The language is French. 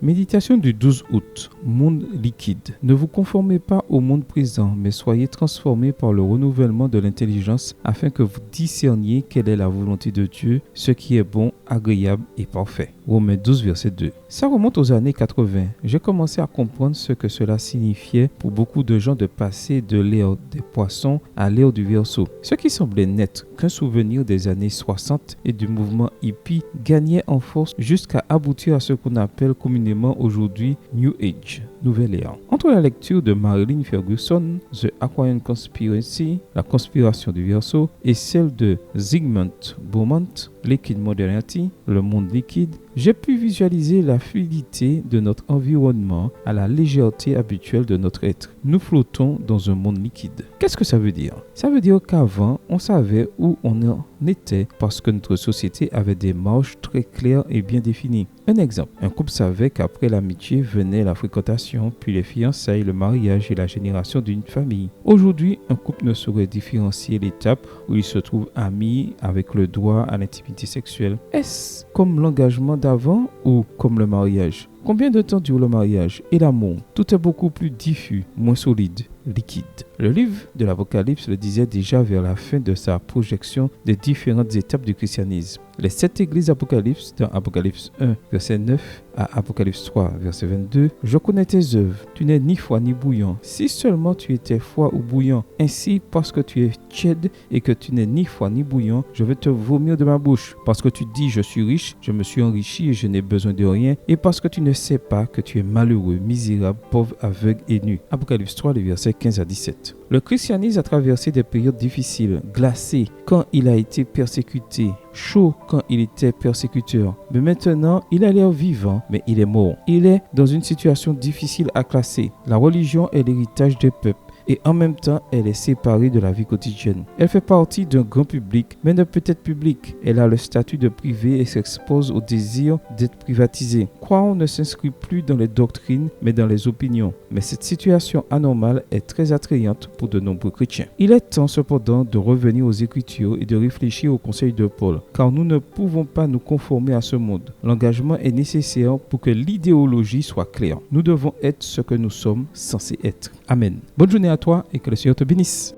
Méditation du 12 août. Monde liquide. Ne vous conformez pas au monde présent, mais soyez transformés par le renouvellement de l'intelligence afin que vous discerniez quelle est la volonté de Dieu, ce qui est bon, agréable et parfait. Romains 12, verset 2. Ça remonte aux années 80. J'ai commencé à comprendre ce que cela signifiait pour beaucoup de gens de passer de l'ère des poissons à l'ère du Verseau. Ce qui semblait n'être qu'un souvenir des années 60 et du mouvement hippie gagnait en force jusqu'à aboutir à ce qu'on appelle communément aujourd'hui New Age, Nouvelle Ère. Entre la lecture de Marilyn Ferguson, The Aquarian Conspiracy, la conspiration du Verseau, et celle de Zygmunt Bauman, Liquid Modernity, le monde liquide, j'ai pu visualiser la fluidité de notre environnement à la légèreté habituelle de notre être. Nous flottons dans un monde liquide. Qu'est-ce que ça veut dire? Ça veut dire qu'avant, on savait où on en était parce que notre société avait des marges très claires et bien définies. Un exemple, un couple savait qu'après l'amitié venait la fréquentation, puis les fiançailles, le mariage et la génération d'une famille. Aujourd'hui, un couple ne saurait différencier l'étape où il se trouve amis avec le droit à l'intimité sexuelle. Est-ce comme l'engagement d'avant ou comme le mariage? Combien de temps dure le mariage et l'amour? Tout est beaucoup plus diffus, moins solide, liquide. Le livre de l'Apocalypse le disait déjà vers la fin de sa projection des différentes étapes du christianisme. Les 7 églises Apocalypse, dans Apocalypse 1, verset 9 à Apocalypse 3, verset 22, « Je connais tes œuvres, tu n'es ni froid ni bouillant. Si seulement tu étais froid ou bouillant, ainsi parce que tu es tiède et que tu n'es ni froid ni bouillant, je vais te vomir de ma bouche. Parce que tu dis, je suis riche, je me suis enrichi et je n'ai besoin de rien, et parce que tu ne sais pas que tu es malheureux, misérable, pauvre, aveugle et nu. » Apocalypse 3, les versets 15 à 17. Le christianisme a traversé des périodes difficiles, glacées quand il a été persécuté, chaud quand il était persécuteur. Mais maintenant, il a l'air vivant, mais il est mort. Il est dans une situation difficile à classer. La religion est l'héritage des peuples. Et en même temps, elle est séparée de la vie quotidienne. Elle fait partie d'un grand public, mais ne peut être publique. Elle a le statut de privé et s'expose au désir d'être privatisée. Croire ne s'inscrit plus dans les doctrines, mais dans les opinions. Mais cette situation anormale est très attrayante pour de nombreux chrétiens. Il est temps cependant de revenir aux Écritures et de réfléchir au conseil de Paul, car nous ne pouvons pas nous conformer à ce monde. L'engagement est nécessaire pour que l'idéologie soit claire. Nous devons être ce que nous sommes censés être. Amen. Bonne journée à toi et que le Seigneur te bénisse.